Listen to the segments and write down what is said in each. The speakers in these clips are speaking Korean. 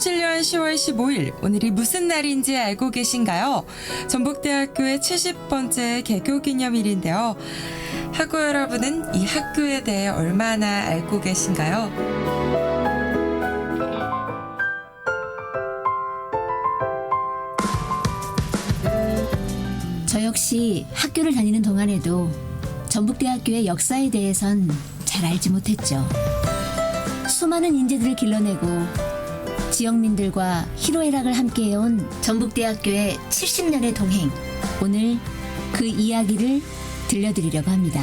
2017년 10월 15일 오늘이 무슨 날인지 알고 계신가요? 전북대학교의 70번째 개교 기념일인데요. 학우 여러분은 이 학교에 대해 얼마나 알고 계신가요? 저 역시 학교를 다니는 동안에도 전북대학교의 역사에 대해선 잘 알지 못했죠. 수많은 인재들을 길러내고 지역민들과 희로애락을 함께해온 전북대학교의 70년의 동행. 오늘 그 이야기를 들려드리려고 합니다.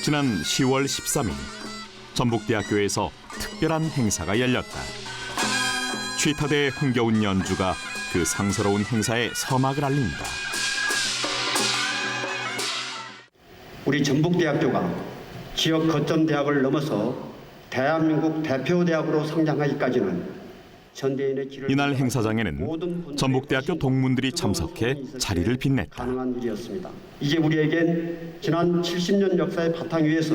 지난 10월 13일 전북대학교에서 특별한 행사가 열렸다. 취타대의 흥겨운 연주가 그 상스러운 행사의 서막을 알린다. 우리 전북대학교가 지역 거점 대학을 넘어서 대한민국 대표 대학으로 성장하기까지는 전대인의 길을 이날 행사장에는 전북대학교 동문들이 참석해 자리를 빛냈다. 가능한 일이었습니다. 이제 우리에겐 지난 70년 역사의 바탕 위에서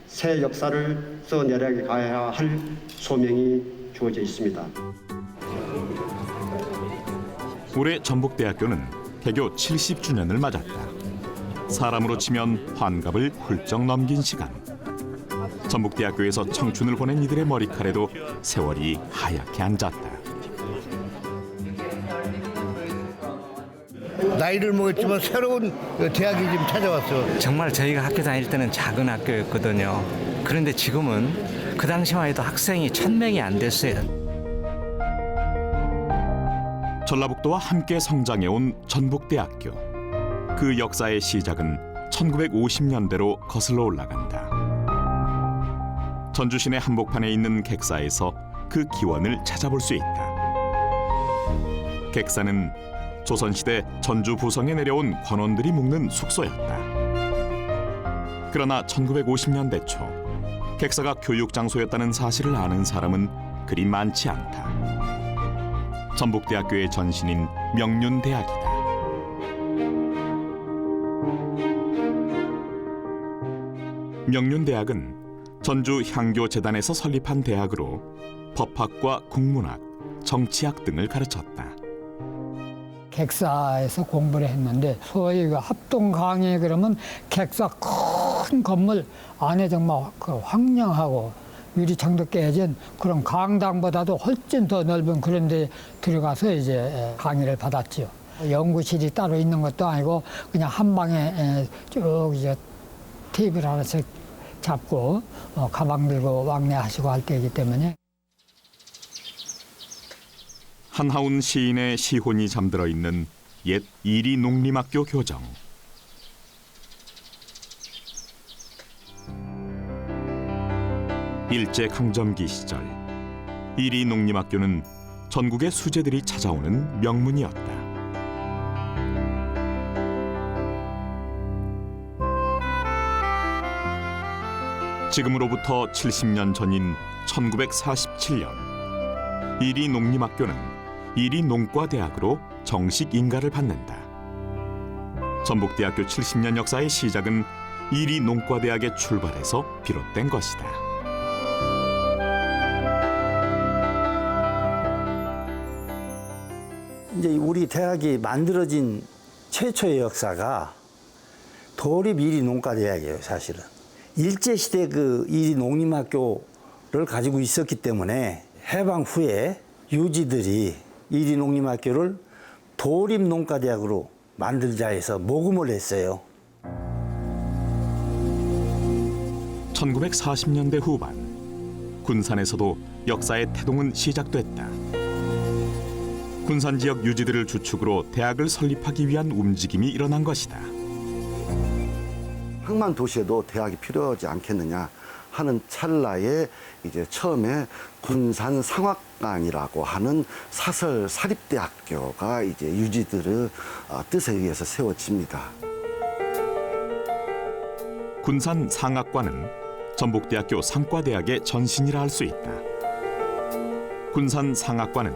새 역사를 써내려가야 할 소명이 주어져 있습니다. 올해 전북대학교는 개교 70주년을 맞았다. 사람으로 치면 환갑을 훌쩍 넘긴 시간. 전북대학교에서 청춘을 보낸 이들의 머리칼에도 세월이 하얗게 앉았다. 나이를 먹었지만 새로운 대학이 지금 찾아왔어. 정말 저희가 학교 다닐 때는 작은 학교였거든요. 그런데 지금은 그 당시만 해도 학생이 1000명이 안 됐어요. 전라북도와 함께 성장해온 전북대학교. 그 역사의 시작은 1950년대로 거슬러 올라간다. 전주시내 한복판에 있는 객사에서 그 기원을 찾아볼 수 있다. 객사는 조선시대 전주 부성에 내려온 관원들이 묵는 숙소였다. 그러나 1950년대 초 객사가 교육장소였다는 사실을 아는 사람은 그리 많지 않다. 전북대학교의 전신인 명륜대학이다. 명륜대학은 전주 향교재단에서 설립한 대학으로 법학과 국문학, 정치학 등을 가르쳤다. 객사에서 공부를 했는데 소위 합동 강의 그러면 객사 큰 건물 안에 정말 그 황량하고 유리창도 깨진 그런 강당보다도 훨씬 더 넓은 그런 데 들어가서 이제 강의를 받았지요. 연구실이 따로 있는 것도 아니고 그냥 한 방에 쭉 이제 테이블 하나씩 잡고 가방 들고 왕래하시고 할 때이기 때문에. 한하운 시인의 시혼이 잠들어 있는 옛 이리 농림학교 교정. 일제강점기 시절 이리 농림학교는 전국의 수재들이 찾아오는 명문이었다. 지금으로부터 70년 전인 1947년 이리 농림학교는 이리 농과대학으로 정식 인가를 받는다. 전북대학교 70년 역사의 시작은 이리 농과대학의 출발에서 비롯된 것이다. 이제 우리 대학이 만들어진 최초의 역사가 도립 이리 농과대학이에요, 사실은. 일제시대 그 이리 농림학교를 가지고 있었기 때문에 해방 후에 유지들이 이리 농림학교를 도립 농과대학으로 만들자 해서 모금을 했어요. 1940년대 후반 군산에서도 역사의 태동은 시작됐다. 군산 지역 유지들을 주축으로 대학을 설립하기 위한 움직임이 일어난 것이다. 100만 도시에도 대학이 필요하지 않겠느냐 하는 찰나에 이제 처음에 군산 상학관이라고 하는 사설 사립대학교가 이제 유지들의 뜻에 의해서 세워집니다. 군산 상학관은 전북대학교 상과대학의 전신이라 할 수 있다. 군산 상학관은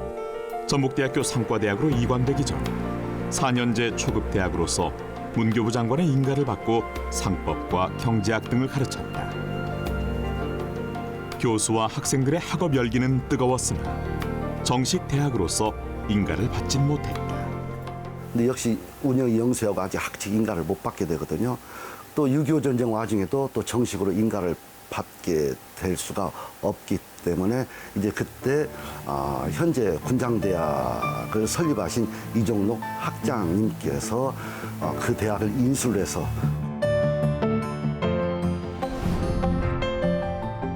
전북대학교 상과대학으로 이관되기 전 4년제 초급 대학으로서 문교부 장관의 인가를 받고 상법과 경제학 등을 가르쳤다. 교수와 학생들의 학업 열기는 뜨거웠으나 정식 대학으로서 인가를 받진 못했다. 근데 역시 운영이 영세하고 아직 학칙 인가를 못 받게 되거든요. 또 6.25 전쟁 와중에도 또 정식으로 인가를 받게 될 수가 없기 때문에 이제 그때 현재 군장대학을 설립하신 이종록 학장님께서 그 대학을 인수를 해서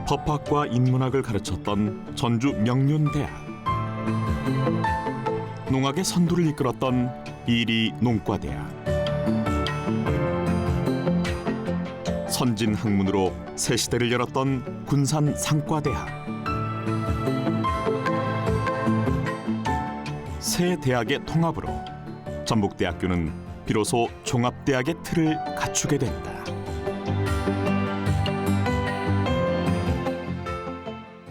법학과 인문학을 가르쳤던 전주 명륜대학, 농학의 선두를 이끌었던 이리 농과대학, 선진 학문으로 새 시대를 열었던 군산 상과대학. 세 대학의 통합으로 전북대학교는 비로소 종합대학의 틀을 갖추게 된다.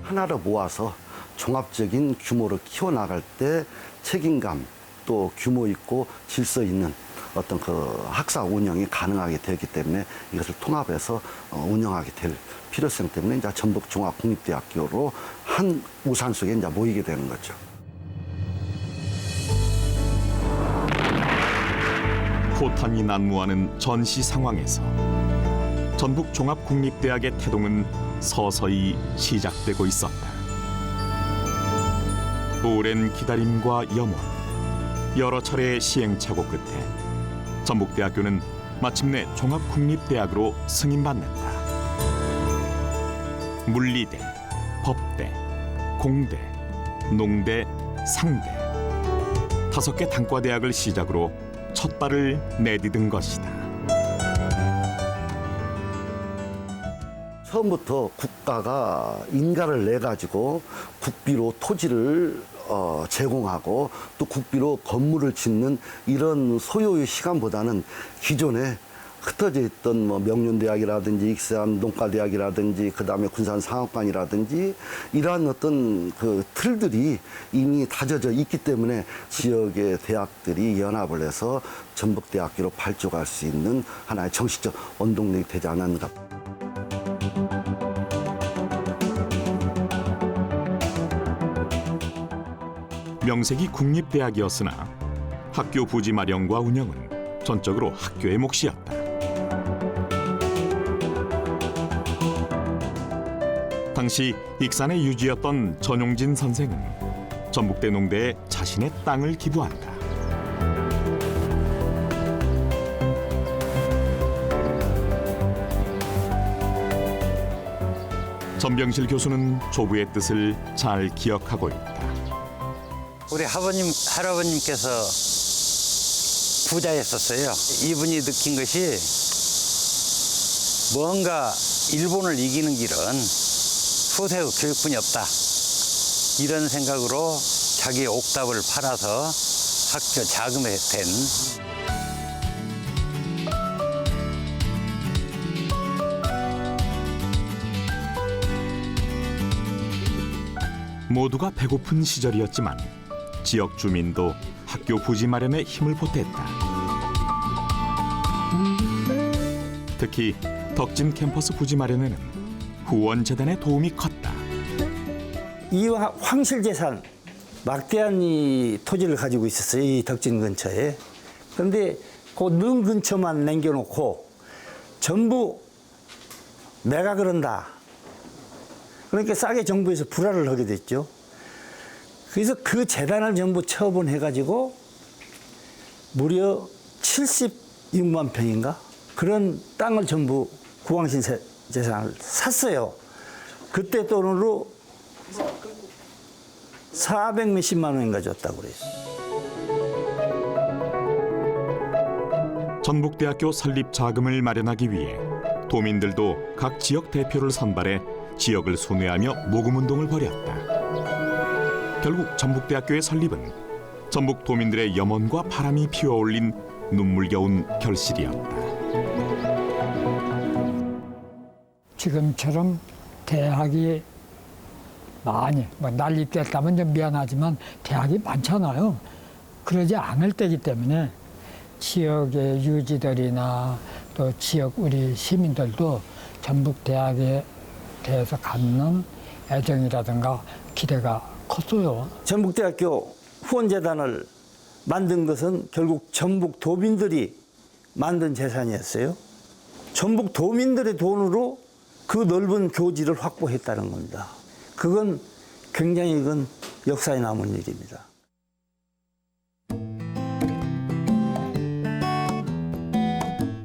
하나로 모아서 종합적인 규모를 키워나갈 때 책임감 또 규모 있고 질서 있는 어떤 그 학사 운영이 가능하게 되기 때문에 이것을 통합해서 운영하게 될 필요성 때문에 이제 전북종합국립대학교로 한 우산 속에 이제 모이게 되는 거죠. 호탄이 난무하는 전시 상황에서 전북종합국립대학의 태동은 서서히 시작되고 있었다. 오랜 기다림과 염원, 여러 차례의 시행착오 끝에 전북대학교는 마침내 종합국립대학으로 승인받는다. 물리대, 법대, 공대, 농대, 상대 5개 단과대학을 시작으로 첫 발을 내디딘 것이다. 처음부터 국가가 인가를 내 가지고 국비로 토지를 제공하고 또 국비로 건물을 짓는 이런 소요의 시간보다는 기존에 흩어져 있던 뭐 명륜대학이라든지 익산 농과대학이라든지 그다음에 군산 상학관이라든지 이러한 어떤 그 틀들이 이미 다져져 있기 때문에 지역의 대학들이 연합을 해서 전북대학교로 발족할 수 있는 하나의 정식적 원동력이 되지 않았는가. 명색이 국립대학이었으나 학교 부지 마련과 운영은 전적으로 학교의 몫이었다. 당시 익산의 유지였던 전용진 선생은 전북대 농대에 자신의 땅을 기부한다. 전병실 교수는 조부의 뜻을 잘 기억하고 있다. 우리 할아버님께서 부자였었어요. 이분이 느낀 것이 뭔가 일본을 이기는 길은 후세의 교육뿐이 없다. 이런 생각으로 자기 옥답을 팔아서 학교 자금에 된 모두가 배고픈 시절이었지만 지역 주민도 학교 부지 마련에 힘을 보탰다. 특히 덕진 캠퍼스 부지 마련에는 후원재단의 도움이 컸다. 이 황실재산 막대한 이 토지를 가지고 있었어요. 이 덕진 근처에. 그런데 그 능 근처만 남겨놓고 전부 내가 그런다. 그러니까 싸게 정부에서 불화를 하게 됐죠. 그래서 그 재단을 전부 처분해가지고 무려 76만 평인가? 그런 땅을 전부 구황신 재산을 샀어요. 그때 돈으로 400 몇십만 원인가 줬다고 그래요. 전북대학교 설립 자금을 마련하기 위해 도민들도 각 지역 대표를 선발해 지역을 순회하며 모금운동을 벌였다. 결국 전북대학교의 설립은 전북 도민들의 염원과 바람이 피어올린 눈물겨운 결실이었다. 지금처럼 대학이 많이 난립됐다면 좀 미안하지만 대학이 많잖아요. 그러지 않을 때이기 때문에 지역의 유지들이나 또 지역 우리 시민들도 전북대학에 대해서 갖는 애정이라든가 기대가 컸어요. 전북대학교 후원재단을 만든 것은 결국 전북 도민들이 만든 재산이었어요. 전북 도민들의 돈으로 그 넓은 교지를 확보했다는 겁니다. 그건 굉장히 이건 역사에 남은 일입니다.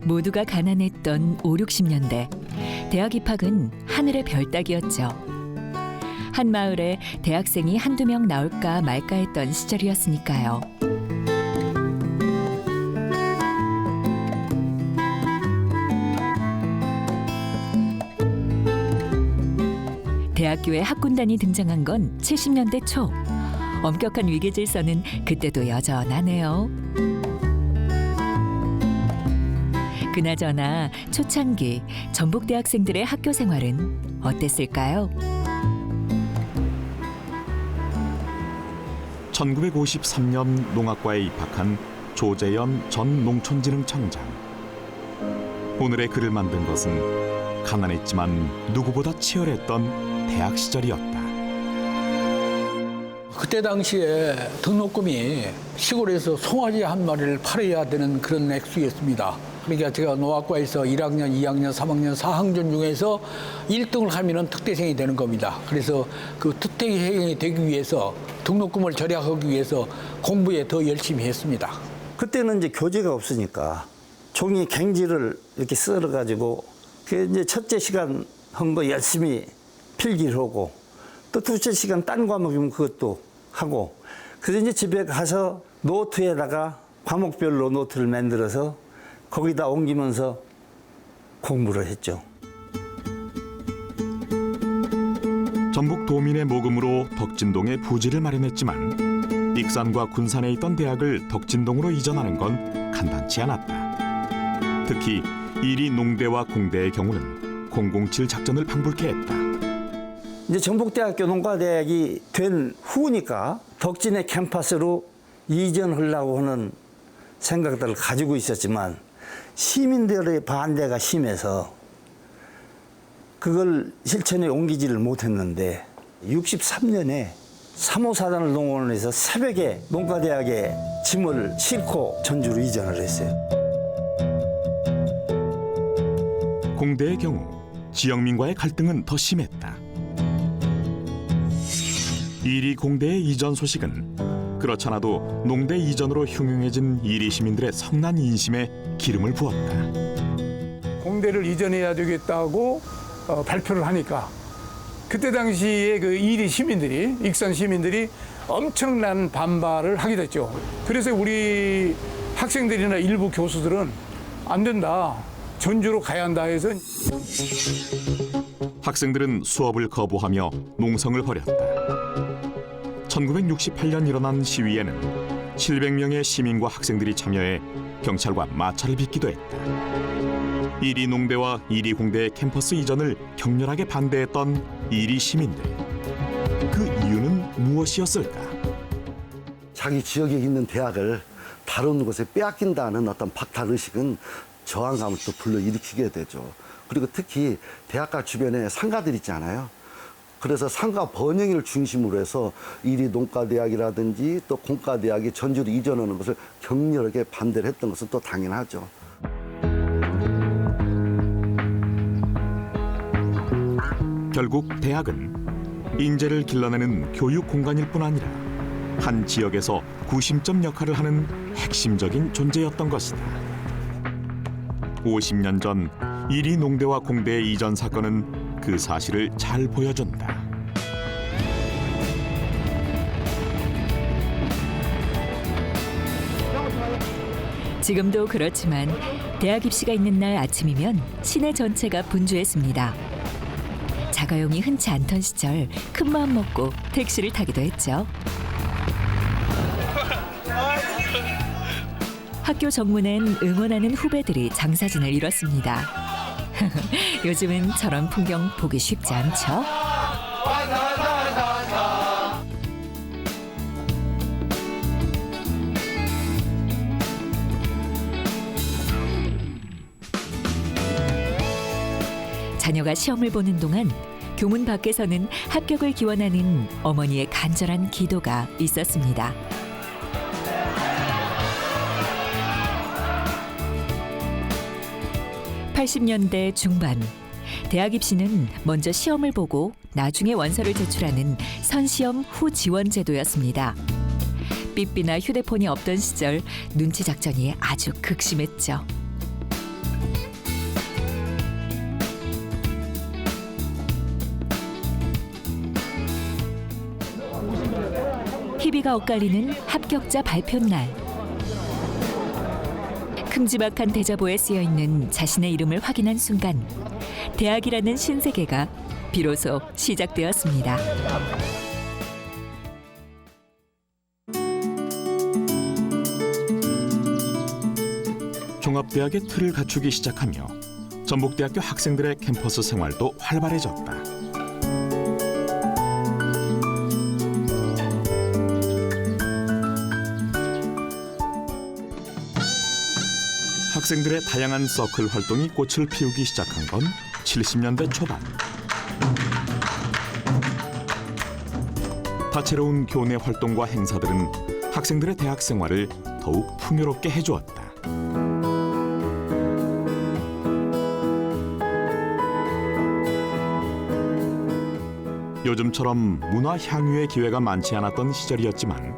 모두가 가난했던 5, 60년대 대학 입학은 하늘의 별 따기였죠. 한 마을에 대학생이 한두 명 나올까 말까 했던 시절이었으니까요. 대학교에 학군단이 등장한 건 70년대 초. 엄격한 위계 질서는 그때도 여전하네요. 그나저나 초창기 전북대 학생들의 학교 생활은 어땠을까요? 1953년 농학과에 입학한 조재현 전 농촌진흥청장. 오늘의 글을 만든 것은 가난했지만 누구보다 치열했던 대학 시절이었다. 그때 당시에 등록금이 시골에서 송아지 한 마리를 팔아야 되는 그런 액수였습니다. 그러니까 제가 농학과에서 1학년, 2학년, 3학년, 4학년 중에서 1등을 하면은 특대생이 되는 겁니다. 그래서 그 특대생이 되기 위해서 등록금을 절약하기 위해서 공부에 더 열심히 했습니다. 그때는 이제 교재가 없으니까 종이 갱지를 이렇게 썰어가지고 그 이제 첫째 시간 한 거 열심히 필기를 하고 또 둘째 시간 딴 과목이면 그것도 하고 그래서 이제 집에 가서 노트에다가 과목별로 노트를 만들어서 거기다 옮기면서 공부를 했죠. 전북 도민의 모금으로 덕진동에 부지를 마련했지만 익산과 군산에 있던 대학을 덕진동으로 이전하는 건 간단치 않았다. 특히 이리 농대와 공대의 경우는 007 작전을 방불케 했다. 이제 전북대학교 농과대학이 된 후니까 덕진의 캠퍼스로 이전하려고 하는 생각들을 가지고 있었지만 시민들의 반대가 심해서 그걸 실천에 옮기지를 못했는데 63년에 3호 사단을 동원해서 새벽에 농과대학에 짐을 싣고 전주로 이전을 했어요. 공대의 경우 지역민과의 갈등은 더 심했다. 이리 공대의 이전 소식은 그렇잖아도 농대 이전으로 흉흉해진 이리 시민들의 성난 인심에 기름을 부었다. 공대를 이전해야 되겠다고 발표를 하니까 그때 당시에 그 이리 시민들이, 익산 시민들이 엄청난 반발을 하게 됐죠. 그래서 우리 학생들이나 일부 교수들은 안 된다, 전주로 가야 한다 해서 학생들은 수업을 거부하며 농성을 벌였다. 1968년 일어난 시위에는 700명의 시민과 학생들이 참여해 경찰과 마찰을 빚기도 했다. 이리 농대와 이리 공대의 캠퍼스 이전을 격렬하게 반대했던 이리 시민들. 그 이유는 무엇이었을까? 자기 지역에 있는 대학을 다른 곳에 빼앗긴다는 어떤 박탈의식은 저항감을 또 불러일으키게 되죠. 그리고 특히 대학가 주변에 상가들 있잖아요. 그래서 상가 번영을 중심으로 해서 이리 농과대학이라든지 또 공과대학이 전주로 이전하는 것을 격렬하게 반대를 했던 것은 또 당연하죠. 결국 대학은 인재를 길러내는 교육 공간일 뿐 아니라 한 지역에서 구심점 역할을 하는 핵심적인 존재였던 것이다. 50년 전 이리 농대와 공대의 이전 사건은 그 사실을 잘 보여준다. 지금도 그렇지만 대학 입시가 있는 날 아침이면 시내 전체가 분주했습니다. 자가용이 흔치 않던 시절 큰 마음 먹고 택시를 타기도 했죠. 학교 정문엔 응원하는 후배들이 장사진을 이뤘습니다. 요즘은 저런 풍경 보기 쉽지 않죠? 자녀가 시험을 보는 동안 교문 밖에서는 합격을 기원하는 어머니의 간절한 기도가 있었습니다. (80년대) 중반 대학 입시는 먼저 시험을 보고 나중에 원서를 제출하는 선시험 후 지원 제도였습니다. 삐삐나 휴대폰이 없던 시절 눈치 작전이 아주 극심했죠. 희비가 엇갈리는 합격자 발표 날. 큼지막한 대자보에 쓰여있는 자신의 이름을 확인한 순간 대학이라는 신세계가 비로소 시작되었습니다. 종합대학의 틀을 갖추기 시작하며 전북대학교 학생들의 캠퍼스 생활도 활발해졌다. 학생들의 다양한 서클 활동이 꽃을 피우기 시작한 건 70년대 초반. 다채로운 교내 활동과 행사들은 학생들의 대학 생활을 더욱 풍요롭게 해주었다. 요즘처럼 문화 향유의 기회가 많지 않았던 시절이었지만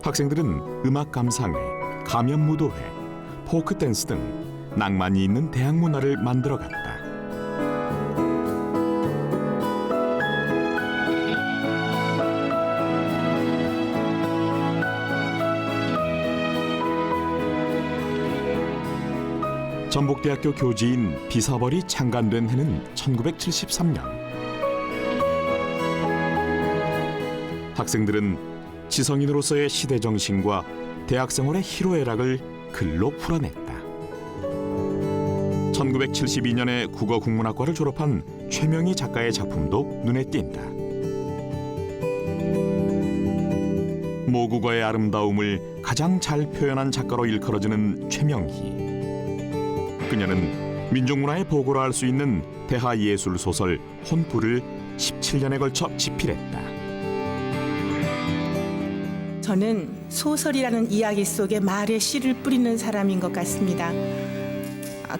학생들은 음악 감상회, 가면 무도회, 포크 댄스 등 낭만이 있는 대학 문화를 만들어갔다. 전북대학교 교지인 비서벌이 창간된 해는 1973년. 학생들은 지성인으로서의 시대 정신과 대학 생활의 희로애락을 글로 풀어냈다. 1972년에 국어국문학과를 졸업한 최명희 작가의 작품도 눈에 띈다. 모국어의 아름다움을 가장 잘 표현한 작가로 일컬어지는 최명희. 그녀는 민족문화의 보고라 할 수 있는 대하예술 소설 혼불을 17년에 걸쳐 집필했다. 저는 소설이라는 이야기 속에 말의 씨를 뿌리는 사람인 것 같습니다.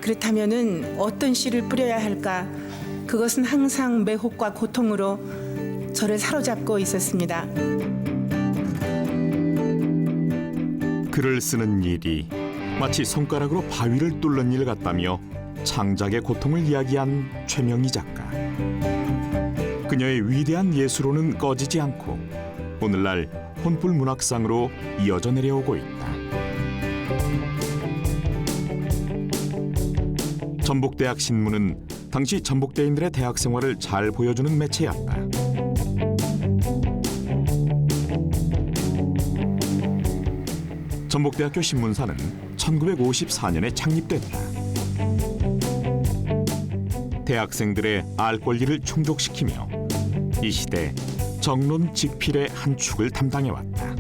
그렇다면은 어떤 씨를 뿌려야 할까? 그것은 항상 매혹과 고통으로 저를 사로잡고 있었습니다. 글을 쓰는 일이 마치 손가락으로 바위를 뚫는 일 같다며 창작의 고통을 이야기한 최명희 작가. 그녀의 위대한 예술로는 꺼지지 않고 오늘날 혼불 문학상으로 이어져 내려오고 있다. 전북대학 신문은 당시 전북대인들의 대학 생활을 잘 보여주는 매체였다. 전북대학교 신문사는 1954년에 창립됐다. 대학생들의 알 권리를 충족시키며 이 시대 정론 직필의 한 축을 담당해왔다.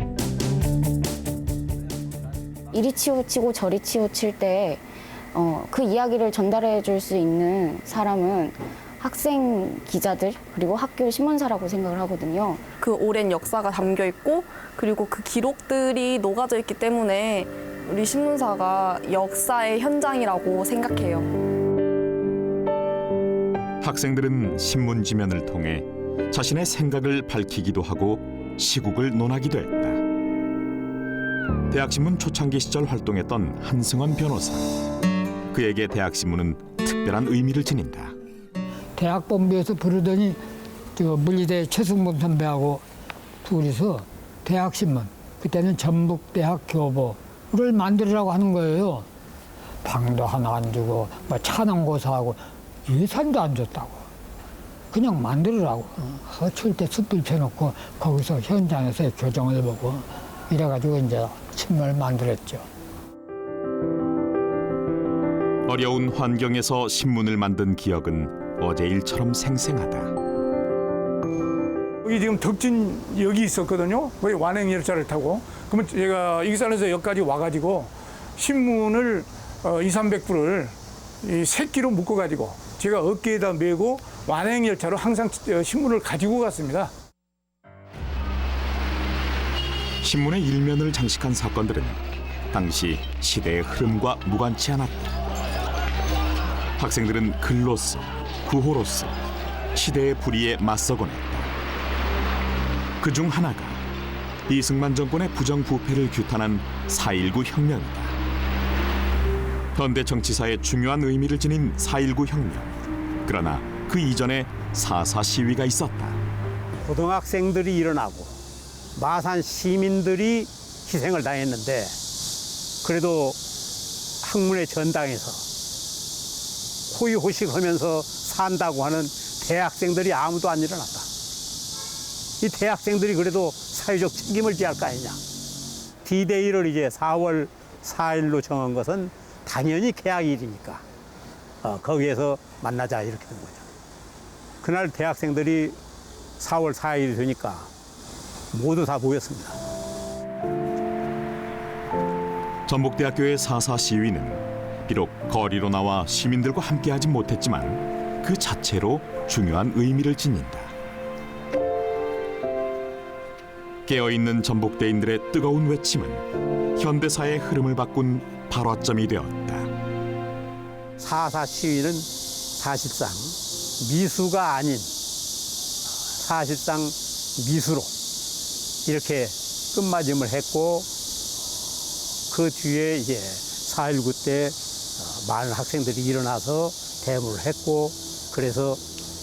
이리 치우치고 저리 치우칠 때 그 이야기를 전달해 줄 수 있는 사람은 학생 기자들 그리고 학교 신문사라고 생각을 하거든요. 그 오랜 역사가 담겨 있고 그리고 그 기록들이 녹아져 있기 때문에 우리 신문사가 역사의 현장이라고 생각해요. 학생들은 신문 지면을 통해 자신의 생각을 밝히기도 하고 시국을 논하기도 했다. 대학신문 초창기 시절 활동했던 한승원 변호사. 그에게 대학신문은 특별한 의미를 지닌다. 대학본부에서 부르더니 물리대 최승범 선배하고 둘이서 대학신문, 그때는 전북대학 교보를 만들으라고 하는 거예요. 방도 하나 안 주고 뭐 차는 고사하고 예산도 안 줬다고. 그냥 만들으라고. 허출 때 숯불 펴놓고 거기서 현장에서 교정을 보고 이래가지고 이제 침을 만들었죠. 어려운 환경에서 신문을 만든 기억은 어제 일처럼 생생하다. 여기 지금 덕진역이 있었거든요. 거기 완행열차를 타고. 그러면 제가 익산에서 여기까지 와가지고 신문을 200~300부를 이 새끼로 묶어가지고 제가 어깨에다 메고 완행열차로 항상 신문을 가지고 갔습니다. 신문의 일면을 장식한 사건들은 당시 시대의 흐름과 무관치 않았다. 학생들은 글로써, 구호로써 시대의 불의에 맞서곤 했다. 그중 하나가 이승만 정권의 부정부패를 규탄한 4.19 혁명이다. 현대 정치사에 중요한 의미를 지닌 4.19 혁명. 그러나 그 이전에 4.4 시위가 있었다. 고등학생들이 일어나고 마산 시민들이 희생을 당했는데 그래도 학문의 전당에서 호의호식하면서 산다고 하는 대학생들이 아무도 안 일어났다. 이 대학생들이 그래도 사회적 책임을 지할 거 아니냐. D-Day를 이제 4월 4일로 정한 것은 당연히 개학일이니까 거기에서 만나자 이렇게 된 거죠. 그날 대학생들이 4월 4일이 되니까 모두 다 모였습니다. 전북대학교의 4.4 시위는 비록 거리로 나와 시민들과 함께하지 못했지만 그 자체로 중요한 의미를 지닌다. 깨어있는 전북대인들의 뜨거운 외침은 현대사의 흐름을 바꾼 발화점이 되었다. 4.4 시위는 사실상 미수가 아닌 사실상 미수로 이렇게 끝마침을 했고 그 뒤에 이제 4.19 때 많은 학생들이 일어나서 데모를 했고 그래서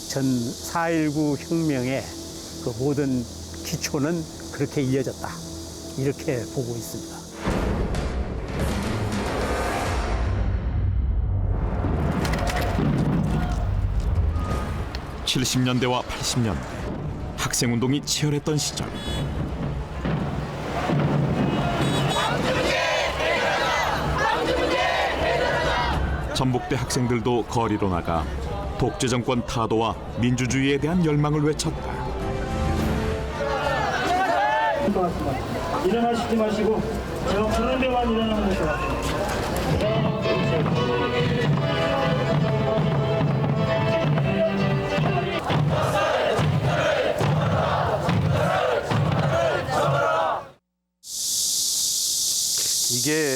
전 4.19 혁명의 그 모든 기초는 그렇게 이어졌다. 이렇게 보고 있습니다. (70년대와 80년대) 학생운동이 치열했던 시절 전북대 학생들도 거리로 나가 독재 정권 타도와 민주주의에 대한 열망을 외쳤다. 일어나시지 마시고 제가 부른 데만 일어나는 것이 이게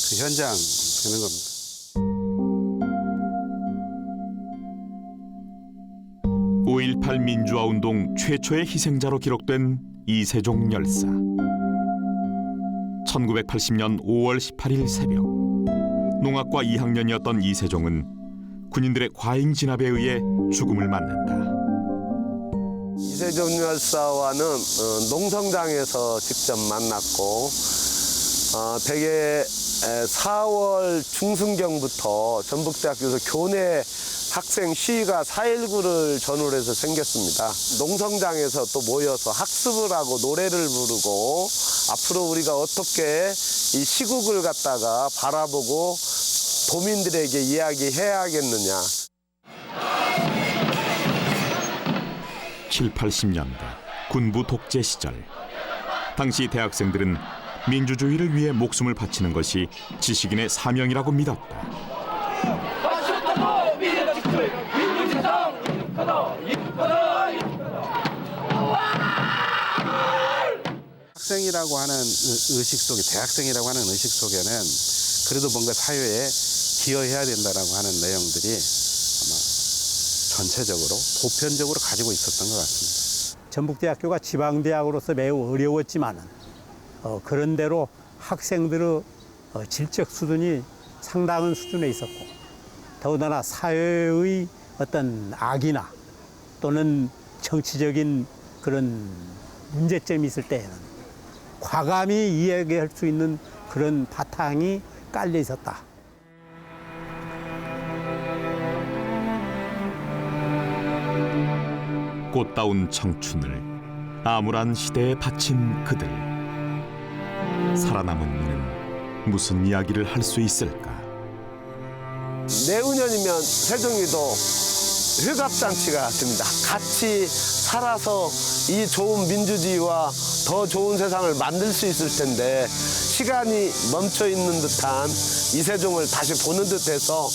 그 현장 되는 겁니다. 5.18 민주화운동 최초의 희생자로 기록된 이세종 열사. 1980년 5월 18일 새벽 농학과 2학년이었던 이세종은 군인들의 과잉 진압에 의해 죽음을 맞는다. 이세종 열사와는 농성장에서 직접 만났고 대개 4월 중순경부터 전북대학교에서 교내 학생 시위가 4.19를 전후로 해서 생겼습니다. 농성장에서 또 모여서 학습을 하고 노래를 부르고 앞으로 우리가 어떻게 이 시국을 갖다가 바라보고 도민들에게 이야기해야겠느냐. 7, 80년대 군부 독재 시절 당시 대학생들은 민주주의를 위해 목숨을 바치는 것이 지식인의 사명이라고 믿었다. 학생이라고 하는 의식 속에, 대학생이라고 하는 의식 속에는 그래도 뭔가 사회에 기여해야 된다라고 하는 내용들이 아마 전체적으로 보편적으로 가지고 있었던 것 같습니다. 전북대학교가 지방대학으로서 매우 어려웠지만은 그런대로 학생들의 질적 수준이 상당한 수준에 있었고 더군다나 사회의 어떤 악이나 또는 정치적인 그런 문제점이 있을 때에는 과감히 이야기할 수 있는 그런 바탕이 깔려 있었다. 꽃다운 청춘을 암울한 시대에 바친 그들. 살아남은 이는 무슨 이야기를 할 수 있을까? 내후년이면 세종이도 회갑잔치가 됩니다. 같이 살아서 이 좋은 민주주의와 더 좋은 세상을 만들 수 있을 텐데 시간이 멈춰 있는 듯한 이세종을 다시 보는 듯해서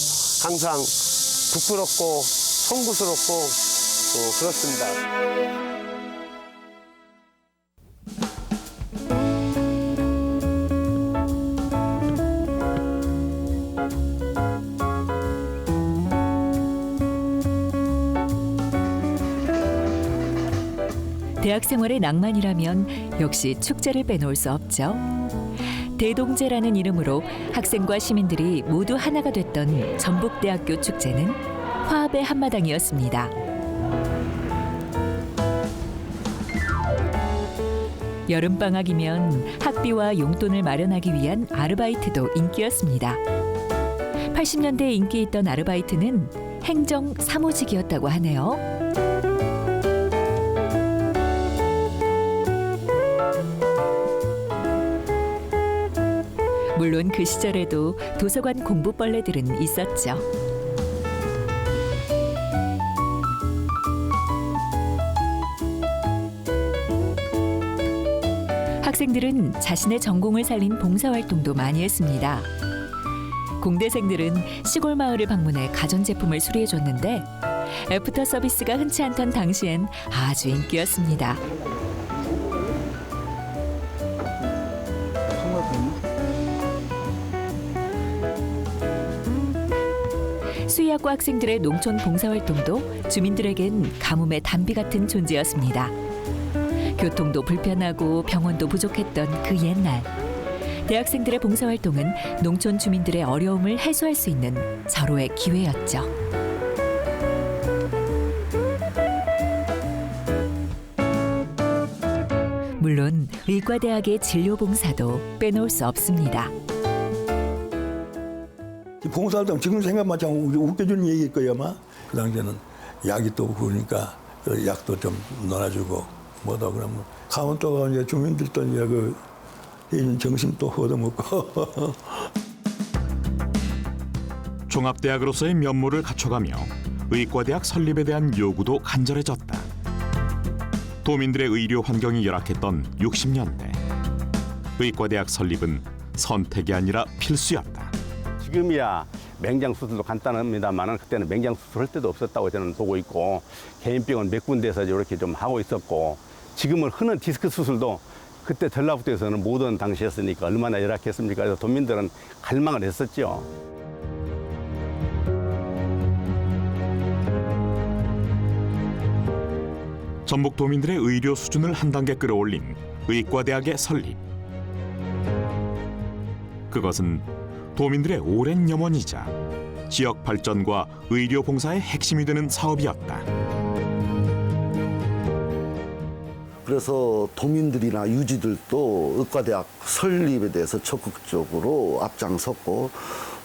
항상 부끄럽고 송구스럽고 그렇습니다. 대학 생활의 낭만이라면 역시 축제를 빼놓을 수 없죠. 대동제라는 이름으로 학생과 시민들이 모두 하나가 됐던 전북대학교 축제는 화합의 한마당이었습니다. 여름방학이면 학비와 용돈을 마련하기 위한 아르바이트도 인기였습니다. 80년대에 인기 있던 아르바이트는 행정 사무직이었다고 하네요. 물론 그 시절에도 도서관 공부벌레들은 있었죠. 학생들은 자신의 전공을 살린 봉사활동도 많이 했습니다. 공대생들은 시골 마을을 방문해 가전제품을 수리해줬는데 애프터 서비스가 흔치 않던 당시엔 아주 인기였습니다. 수의학과 학생들의 농촌 봉사활동도 주민들에겐 가뭄의 단비 같은 존재였습니다. 교통도 불편하고 병원도 부족했던 그 옛날, 대학생들의 봉사활동은 농촌 주민들의 어려움을 해소할 수 있는 절호의 기회였죠. 물론 의과대학의 진료봉사도 빼놓을 수 없습니다. 봉사활동 지금 생각만 참 웃겨주는 얘기일 거야 아마. 그 당시에는 약이 또 그러니까 그 약도 좀 넣어주고 뭐다 그러면 가면 또 이제 주민들도 이제 그 정신 또 얻어먹고. 종합대학으로서의 면모를 갖춰가며 의과대학 설립에 대한 요구도 간절해졌다. 도민들의 의료 환경이 열악했던 60년대. 의과대학 설립은 선택이 아니라 필수였다. 지금이야 맹장 수술도 간단합니다만 그때는 맹장 수술할 때도 없었다고 저는 보고 있고 개인 병원 몇 군데에서 이렇게 좀 하고 있었고 지금은 흔한 디스크 수술도 그때 전라북도에서는 못한 당시였으니까 얼마나 열악했습니까? 그래서 도민들은 갈망을 했었죠. 전북 도민들의 의료 수준을 한 단계 끌어올린 의과대학의 설립. 그것은 도민들의 오랜 염원이자 지역 발전과 의료 봉사의 핵심이 되는 사업이었다. 그래서 도민들이나 유지들도 의과대학 설립에 대해서 적극적으로 앞장섰고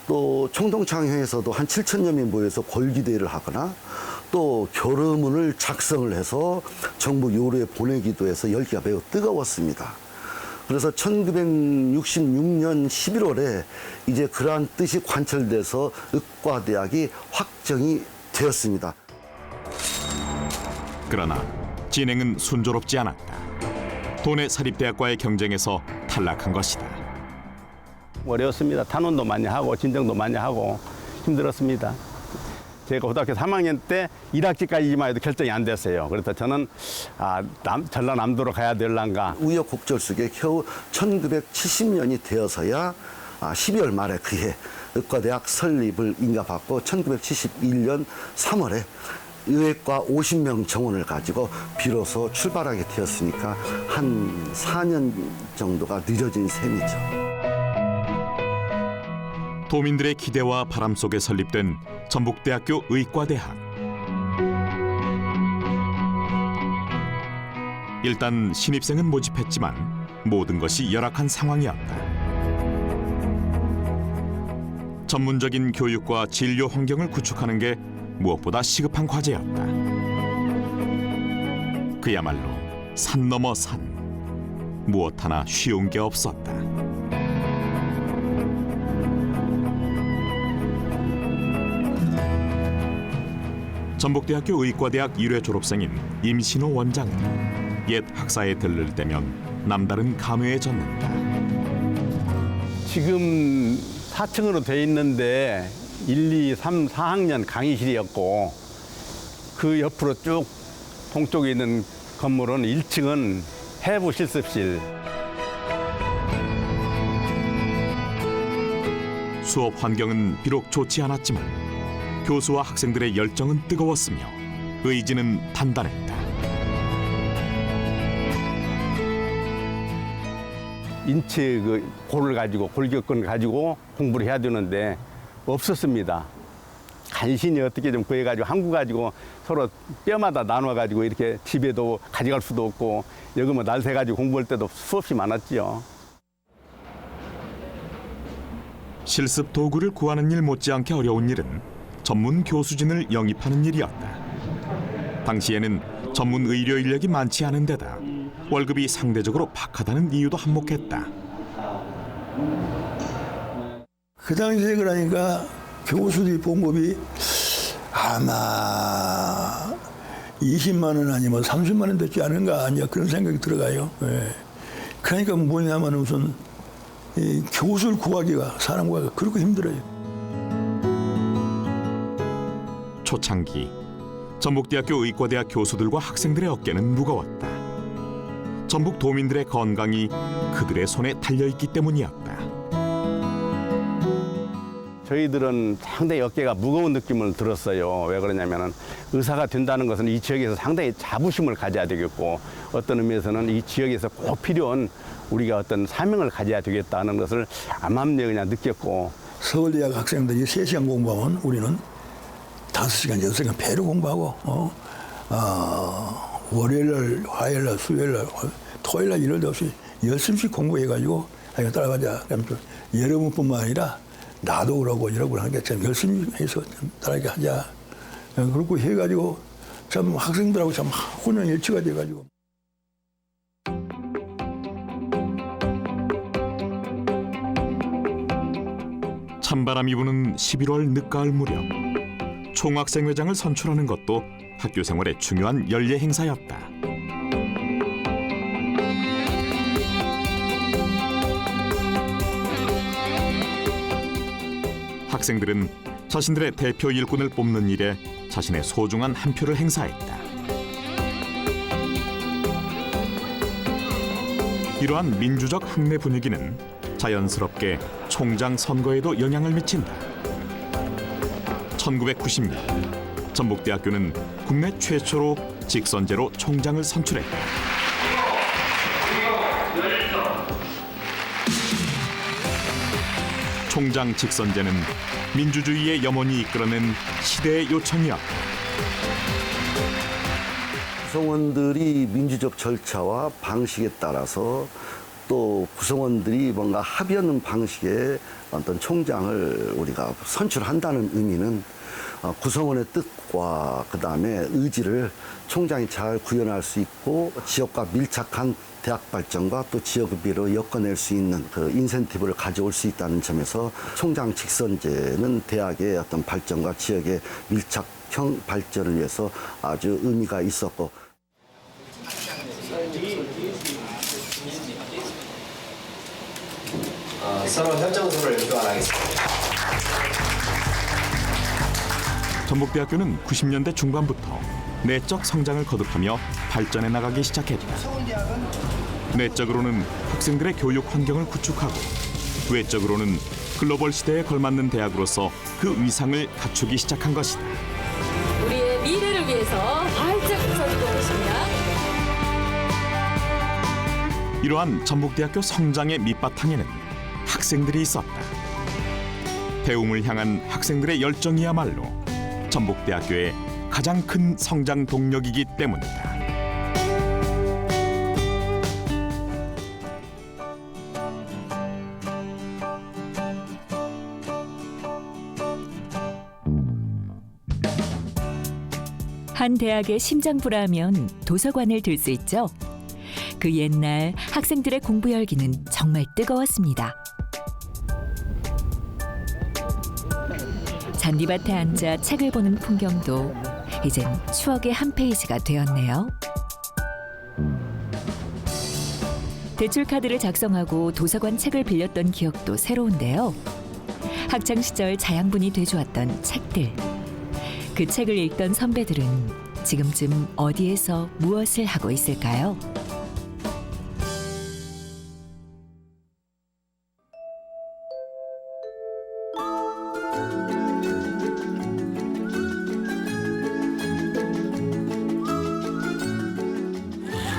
또 총동창회에서도 한 7,000여 명 모여서 골기대회를 하거나 또 결의문을 작성을 해서 정부 요로에 보내기도 해서 열기가 매우 뜨거웠습니다. 그래서 1966년 11월에 이제 그러한 뜻이 관철돼서 의과대학이 확정이 되었습니다. 그러나 진행은 순조롭지 않았다. 도내 사립대학과의 경쟁에서 탈락한 것이다. 어려웠습니다. 탄원도 많이 하고 진정도 많이 하고 힘들었습니다. 제가 고등학교 3학년 때 1학기까지만 해도 결정이 안 됐어요. 그래서 저는 전라남도로 가야 될란가. 우여곡절 속에 겨우 1970년이 되어서야 12월 말에 그해 의과대학 설립을 인가받고 1971년 3월에 의외과 50명 정원을 가지고 비로소 출발하게 되었으니까 한 4년 정도가 늦어진 셈이죠. 도민들의 기대와 바람 속에 설립된 전북대학교 의과대학. 일단 신입생은 모집했지만 모든 것이 열악한 상황이었다. 전문적인 교육과 진료 환경을 구축하는 게 무엇보다 시급한 과제였다. 그야말로 산 넘어 산. 무엇 하나 쉬운 게 없었다. 전북대학교 의과대학 1회 졸업생인 임신호 원장은 옛 학사에 들를 때면 남다른 감회에 젖는다. 지금 4층으로 돼 있는데 1, 2, 3, 4학년 강의실이었고 그 옆으로 쭉 동쪽에 있는 건물은 1층은 해부 실습실. 수업 환경은 비록 좋지 않았지만 교수와 학생들의 열정은 뜨거웠으며 의지는 단단했다. 인체 그 골을 가지고 골격근을 가지고 공부를 해야 되는데 없었습니다. 간신히 어떻게 좀 구해가지고 한국 가지고 서로 뼈마다 나눠가지고 이렇게 집에도 가져갈 수도 없고 여기 뭐 날 새가지고 공부할 때도 수없이 많았지요. 실습 도구를 구하는 일 못지않게 어려운 일은 전문 교수진을 영입하는 일이었다. 당시에는 전문 의료 인력이 많지 않은 데다 월급이 상대적으로 박하다는 이유도 한몫했다. 그 당시에 그러니까 교수들이 봉급이 아마 20만 원 아니면 30만 원 되지 않은가 아니야 그런 생각이 들어가요. 예. 그러니까 뭐냐면 우선 이 교수를 구하기가 사람 구하기가 그렇게 힘들어요. 초창기 전북대학교 의과대학 교수들과 학생들의 어깨는 무거웠다. 전북 도민들의 건강이 그들의 손에 달려있기 때문이었다. 저희들은 상당히 어깨가 무거운 느낌을 들었어요. 왜 그러냐면은 의사가 된다는 것은 이 지역에서 상당히 자부심을 가져야 되겠고 어떤 의미에서는 이 지역에서 꼭 필요한 우리가 어떤 사명을 가져야 되겠다는 것을 암암리에 그냥 느꼈고. 서울대학 학생들이 3시간 공부하면 우리는 5시간, 6시간 배로 공부하고 월요일날, 화요일날, 수요일날, 토요일날 이럴 데 없이 열심히 공부해가지고 따라가자. 여러분뿐만 아니라 나도 그러고 이러고 하는 게 참 열심히 해서 따라가게 하자. 그렇고 해가지고 참 학생들하고 참 혼연일치가 돼가지고. 찬바람이 부는 11월 늦가을 무렵 총학생회장을 선출하는 것도 학교 생활의 중요한 연례 행사였다. 학생들은 자신들의 대표 일꾼을 뽑는 일에 자신의 소중한 한 표를 행사했다. 이러한 민주적 학내 분위기는 자연스럽게 총장 선거에도 영향을 미친다. 1990년 전북대학교는 국내 최초로 직선제로 총장을 선출했다. 총장 직선제는 민주주의의 염원이 이끌어낸 시대의 요청이었다. 구성원들이 민주적 절차와 방식에 따라서 또 구성원들이 뭔가 합의하는 방식의 어떤 총장을 우리가 선출한다는 의미는 구성원의 뜻과 그다음에 의지를 총장이 잘 구현할 수 있고 지역과 밀착한 대학 발전과 또 지역의비로 엮어낼 수 있는 그 인센티브를 가져올 수 있다는 점에서 총장 직선제는 대학의 어떤 발전과 지역의 밀착형 발전을 위해서 아주 의미가 있었고. 서로 협정서를 교환하겠습니다. 전북대학교는 90년대 중반부터 내적 성장을 거듭하며 발전해 나가기 시작했다. 내적으로는 학생들의 교육 환경을 구축하고 외적으로는 글로벌 시대에 걸맞는 대학으로서 그 위상을 갖추기 시작한 것이다. 우리의 미래를 위해서 활짝 웃어주고 계십니다. 이러한 전북대학교 성장의 밑바탕에는 학생들이 있었다. 배움을 향한 학생들의 열정이야말로 전북대학교의 가장 큰 성장 동력이기 때문이다. 한 대학의 심장부라 하면 도서관을 들 수 있죠. 그 옛날 학생들의 공부 열기는 정말 뜨거웠습니다. 잔디밭에 앉아 책을 보는 풍경도 이젠 추억의 한 페이지가 되었네요. 대출카드를 작성하고 도서관 책을 빌렸던 기억도 새로운데요. 학창시절 자양분이 돼주었던 책들. 그 책을 읽던 선배들은 지금쯤 어디에서 무엇을 하고 있을까요?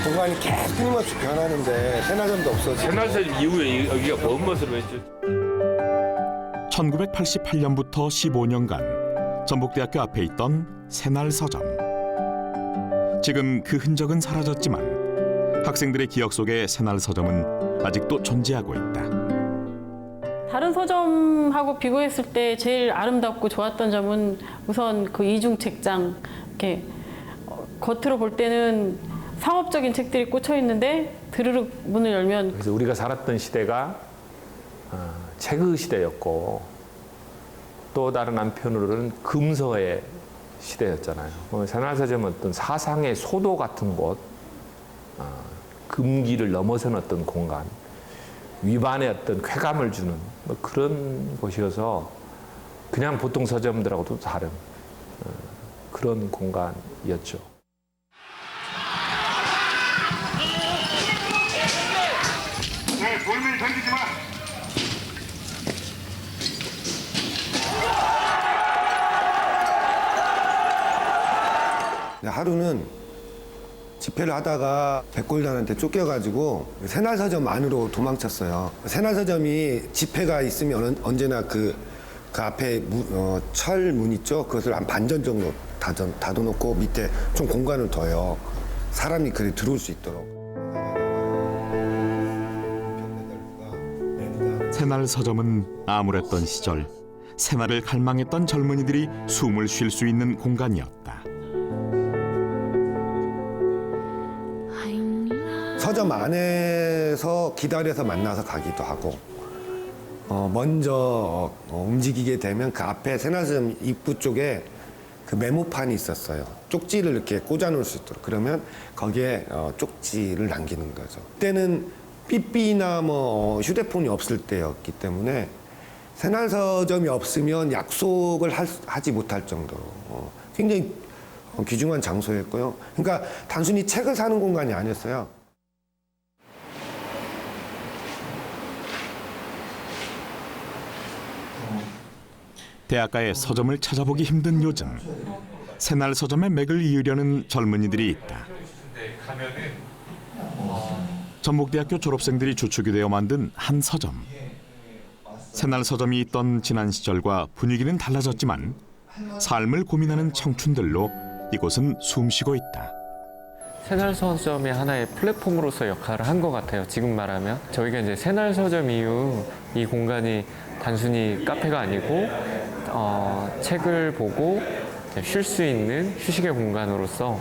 공간이 계속 끊임없이 변하는데 새날점도 없어지고. 새날점 이후에 여기가 뭔 모습을 했죠? 1988년부터 15년간 전북대학교 앞에 있던 새날 서점. 지금 그 흔적은 사라졌지만 학생들의 기억 속에 새날 서점은 아직도 존재하고 있다. 다른 서점하고 비교했을 때 제일 아름답고 좋았던 점은 우선 그 이중 책장. 이렇게 겉으로 볼 때는 상업적인 책들이 꽂혀 있는데 드르륵 문을 열면 그래서 우리가 살았던 시대가 책의 시대였고 또 다른 한편으로는 금서의 시대였잖아요. 새날서점은 어떤 사상의 소도 같은 곳, 금기를 넘어선 어떤 공간, 위반의 어떤 쾌감을 주는 그런 곳이어서 그냥 보통 서점들하고도 다른 그런 공간이었죠. 네, 돌멩이 던지지 마. 하루는 집회를 하다가 백골단한테 쫓겨가지고 새날서점 안으로 도망쳤어요. 새날서점이 집회가 있으면 언제나 그 앞에 철문 있죠? 그것을 한 반전 정도 닫아놓고 밑에 좀 공간을 둬요. 사람이 그래 들어올 수 있도록. 새날 서점은 암울했던 시절 새날을 갈망했던 젊은이들이 숨을 쉴 수 있는 공간이었다. 서점 안에서 기다려서 만나서 가기도 하고 먼저 움직이게 되면 그 앞에 새날서점 입구 쪽에 그 메모판이 있었어요. 쪽지를 이렇게 꽂아놓을 수 있도록. 그러면 거기에 쪽지를 남기는 거죠. 그때는 삐삐나 휴대폰이 없을 때였기 때문에 새날서점이 없으면 약속을 하지 못할 정도로 굉장히 귀중한 장소였고요. 그러니까 단순히 책을 사는 공간이 아니었어요. 대학가의 서점을 찾아보기 힘든 요즘 새날 서점의 맥을 이으려는 젊은이들이 있다. 전북대학교 졸업생들이 주축이 되어 만든 한 서점. 새날 서점이 있던 지난 시절과 분위기는 달라졌지만 삶을 고민하는 청춘들로 이곳은 숨쉬고 있다. 새날 서점이 하나의 플랫폼으로서 역할을 한 것 같아요. 지금 말하면 저희가 이제 새날 서점 이후 이 공간이 단순히 카페가 아니고 책을 보고 쉴 수 있는 휴식의 공간으로서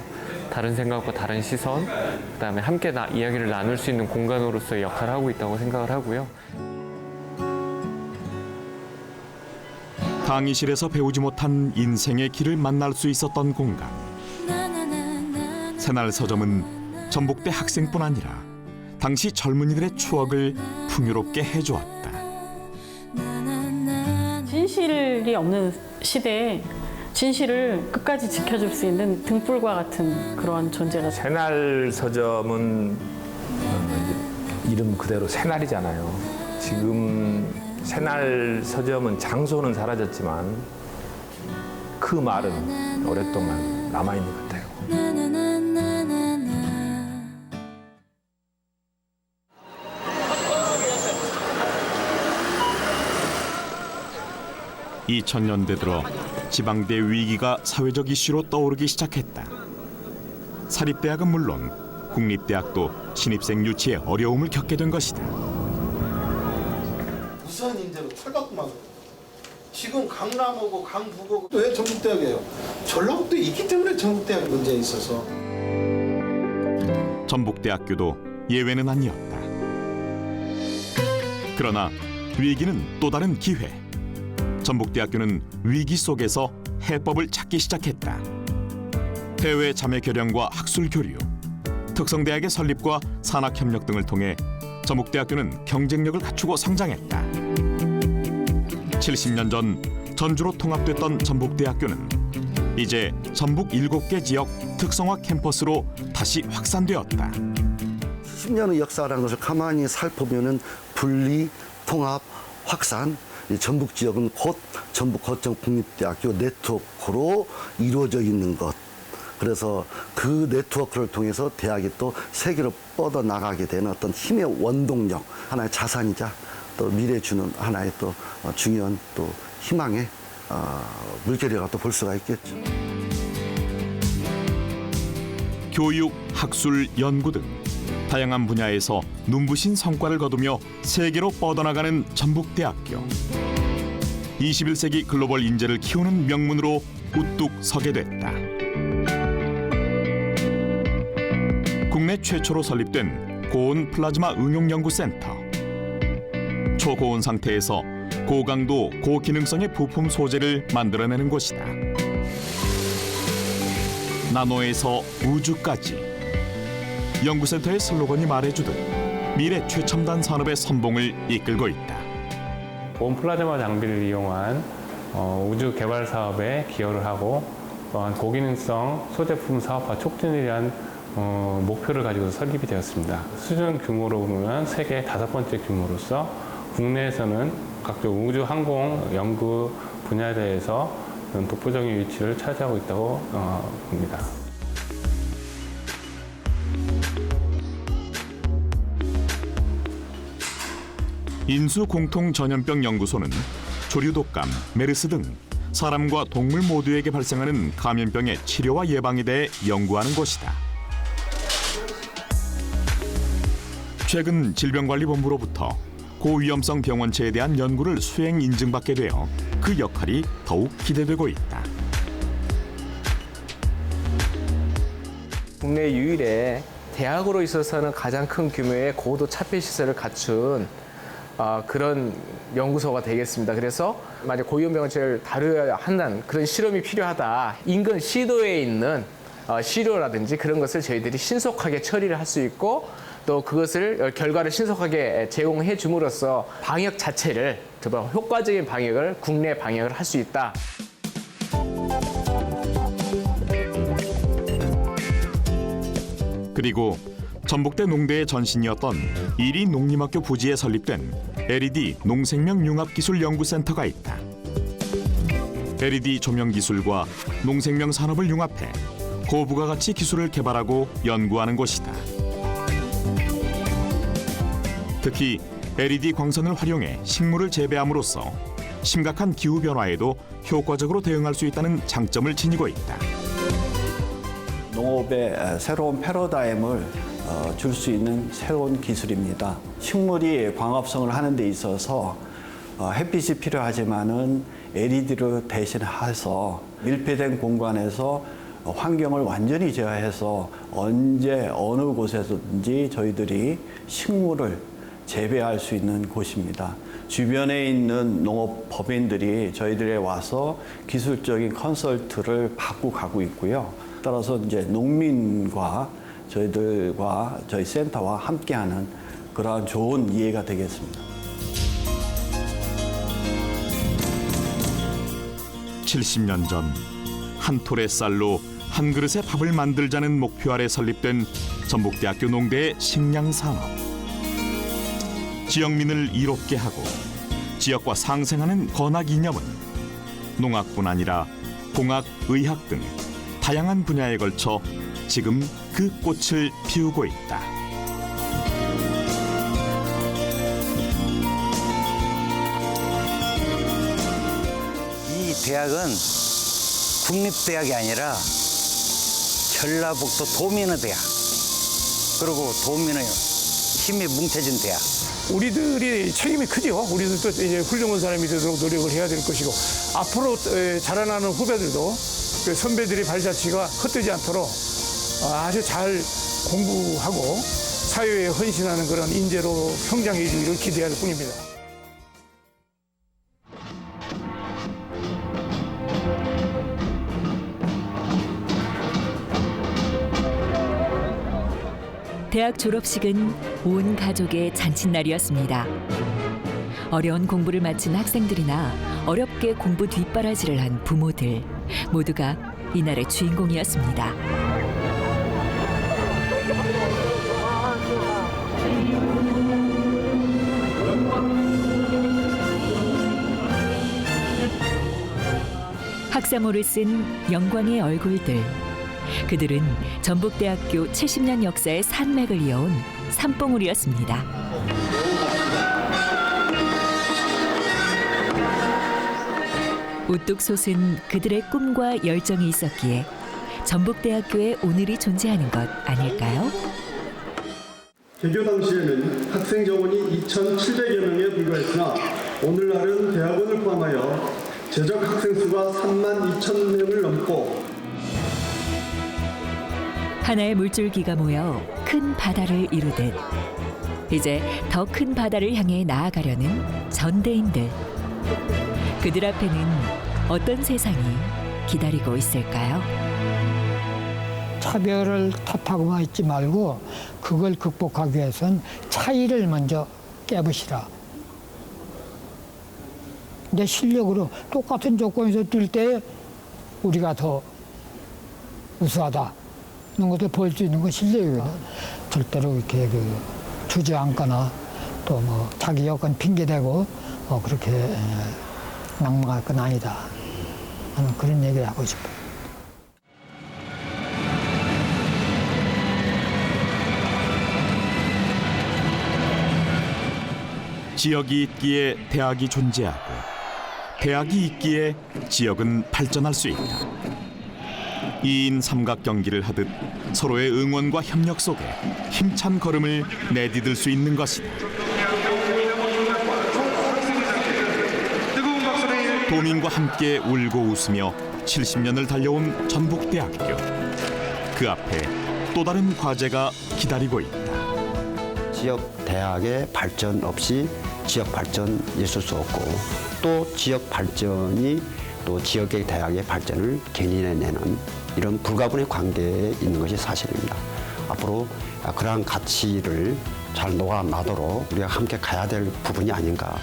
다른 생각과 다른 시선, 그다음에 함께 이야기를 나눌 수 있는 공간으로서의 역할을 하고 있다고 생각을 하고요. 강의실에서 배우지 못한 인생의 길을 만날 수 있었던 공간. 새날 서점은 전북대 학생뿐 아니라 당시 젊은이들의 추억을 풍요롭게 해주었다. 진실이 없는 시대에 진실을 끝까지 지켜줄 수 있는 등불과 같은 그런 존재가. 새날 서점은 이름 그대로 새날이잖아요. 지금 새날 서점은 장소는 사라졌지만 그 말은 오랫동안 남아있는 것 같아요. 2000년대 들어 지방대 위기가 사회적 이슈로 떠오르기 시작했다. 사립대학은 물론 국립대학도 신입생 유치에 어려움을 겪게 된 것이다. 부산 인재로 탈바꿈하고 지금 강남오고 강북오고 왜 전북대학이에요? 전라북도 있기 때문에 전북대학교 문제에 있어서. 전북대학교도 예외는 아니었다. 그러나 위기는 또 다른 기회. 전북대학교는 위기 속에서 해법을 찾기 시작했다. 해외 자매 결연과 학술 교류, 특성대학의 설립과 산학협력 등을 통해 전북대학교는 경쟁력을 갖추고 성장했다. 70년 전 전주로 통합됐던 전북대학교는 이제 전북 7개 지역 특성화 캠퍼스로 다시 확산되었다. 10년의 역사라는 것을 가만히 살펴보면은 분리, 통합, 확산, 전북 지역은 곧 전북 거점 국립대학교 네트워크로 이루어져 있는 것. 그래서 그 네트워크를 통해서 대학이 또 세계로 뻗어 나가게 되는 어떤 힘의 원동력, 하나의 자산이자 또 미래 주는 하나의 또 중요한 또 희망의 물결이라고 또 볼 수가 있겠죠. 교육, 학술, 연구 등 다양한 분야에서 눈부신 성과를 거두며 세계로 뻗어나가는 전북대학교. 21세기 글로벌 인재를 키우는 명문으로 우뚝 서게 됐다. 국내 최초로 설립된 고온 플라즈마 응용연구센터. 초고온 상태에서 고강도, 고기능성의 부품 소재를 만들어내는 곳이다. 나노에서 우주까지. 연구센터의 슬로건이 말해주듯 미래 최첨단 산업의 선봉을 이끌고 있다. 고온 플라즈마 장비를 이용한 우주 개발 사업에 기여를 하고 또한 고기능성 소제품 사업화 촉진을 위한 목표를 가지고 설립이 되었습니다. 수준 규모로 보면 세계 5번째 규모로서 국내에서는 각종 우주 항공 연구 분야에 대해서 독보적인 위치를 차지하고 있다고 봅니다. 인수공통전염병연구소는 조류독감, 메르스 등 사람과 동물 모두에게 발생하는 감염병의 치료와 예방에 대해 연구하는 곳이다. 최근 질병관리본부로부터 고위험성 병원체에 대한 연구를 수행 인증받게 되어 그 역할이 더욱 기대되고 있다. 국내 유일의 대학으로 있어서는 가장 큰 규모의 고도 차폐 시설을 갖춘 그런 연구소가 되겠습니다. 그래서 만약 고위험병원체를 다루어야 한다는 그런 실험이 필요하다. 인근 시도에 있는 시료라든지 그런 것을 저희들이 신속하게 처리를 할 수 있고 또 그것을 결과를 신속하게 제공해 줌으로써 방역 자체를 효과적인 방역을 국내 방역을 할 수 있다. 그리고 전북대 농대의 전신이었던 이리 농림학교 부지에 설립된 LED 농생명융합기술연구센터가 있다. LED 조명 기술과 농생명 산업을 융합해 고부가가치 기술을 개발하고 연구하는 곳이다. 특히 LED 광선을 활용해 식물을 재배함으로써 심각한 기후 변화에도 효과적으로 대응할 수 있다는 장점을 지니고 있다. 농업의 새로운 패러다임을 줄 수 있는 새로운 기술입니다. 식물이 광합성을 하는 데 있어서 햇빛이 필요하지만은 LED를 대신해서 밀폐된 공간에서 환경을 완전히 제어해서 언제 어느 곳에서든지 저희들이 식물을 재배할 수 있는 곳입니다. 주변에 있는 농업법인들이 저희들에 와서 기술적인 컨설트를 받고 가고 있고요. 따라서 이제 농민과 저희들과 저희 센터와 함께하는 그러한 좋은 이해가 되겠습니다. 70년 전 한 톨의 쌀로 한 그릇의 밥을 만들자는 목표 아래 설립된 전북대학교 농대의 식량산업. 지역민을 이롭게 하고 지역과 상생하는 건학 이념은 농학뿐 아니라 공학, 의학 등 다양한 분야에 걸쳐 지금 그 꽃을 피우고 있다. 이 대학은 국립대학이 아니라 전라북도 도민의 대학, 그리고 도민의 힘이 뭉쳐진 대학. 우리들이 책임이 크죠. 우리들도 이제 훌륭한 사람이 되도록 노력을 해야 될 것이고 앞으로 자라나는 후배들도 그 선배들의 발자취가 헛되지 않도록 아주 잘 공부하고 사회에 헌신하는 그런 인재로 성장해 주기를 기대할 뿐입니다. 대학 졸업식은 온 가족의 잔칫날이었습니다. 어려운 공부를 마친 학생들이나 어렵게 공부 뒷바라지를 한 부모들 모두가 이날의 주인공이었습니다. 학사모를 쓴 영광의 얼굴들. 그들은 전북대학교 70년 역사의 산맥을 이어온 산봉우리였습니다. 우뚝 솟은 그들의 꿈과 열정이 있었기에 전북대학교에 오늘이 존재하는 것 아닐까요? 개교 당시에는 학생 정원이 2,700여 명에 불과했으나 오늘날은 대학원을 포함하여 재적 학생 수가 32,000명을 넘고 하나의 물줄기가 모여 큰 바다를 이루듯 이제 더 큰 바다를 향해 나아가려는 전대인들. 그들 앞에는 어떤 세상이 기다리고 있을까요? 차별을 탓하고만 있지 말고 그걸 극복하기 위해서는 차이를 먼저 깨부시라. 내 실력으로 똑같은 조건에서 뛸 때 우리가 더 우수하다. 이런 것을 볼 수 있는 건 실력이거든. 절대로 이렇게 주저앉거나 또 뭐 자기 여건 핑계대고 그렇게 낙망할 건 아니다. 나는 그런 얘기를 하고 싶어요. 지역이 있기에 대학이 존재하고 대학이 있기에 지역은 발전할 수 있다. 2인 삼각 경기를 하듯 서로의 응원과 협력 속에 힘찬 걸음을 내디딜 수 있는 것이다. 도민과 함께 울고 웃으며 70년을 달려온 전북대학교. 그 앞에 또 다른 과제가 기다리고 있다. 지역 대학의 발전 없이 지역 발전이 있을 수 없고 또 지역 발전이 또 지역의 대학의 발전을 견인해내는 이런 불가분의 관계에 있는 것이 사실입니다. 앞으로 그러한 가치를 잘 녹아나도록 우리가 함께 가야 될 부분이 아닌가.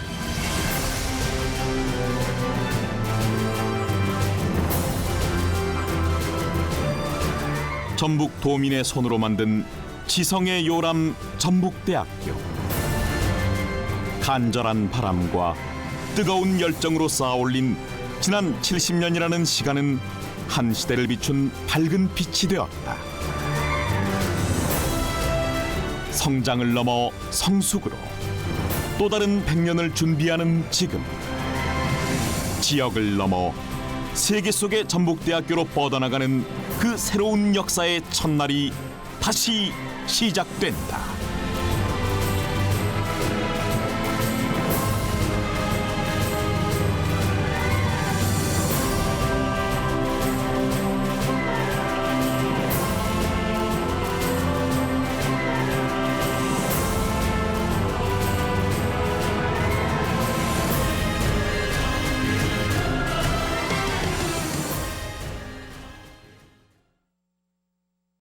전북 도민의 손으로 만든 지성의 요람 전북대학교. 간절한 바람과 뜨거운 열정으로 쌓아올린 지난 70년이라는 시간은 한 시대를 비춘 밝은 빛이 되었다. 성장을 넘어 성숙으로 또 다른 100년을 준비하는 지금. 지역을 넘어 세계 속의 전북대학교로 뻗어나가는 그 새로운 역사의 첫날이 다시 시작된다.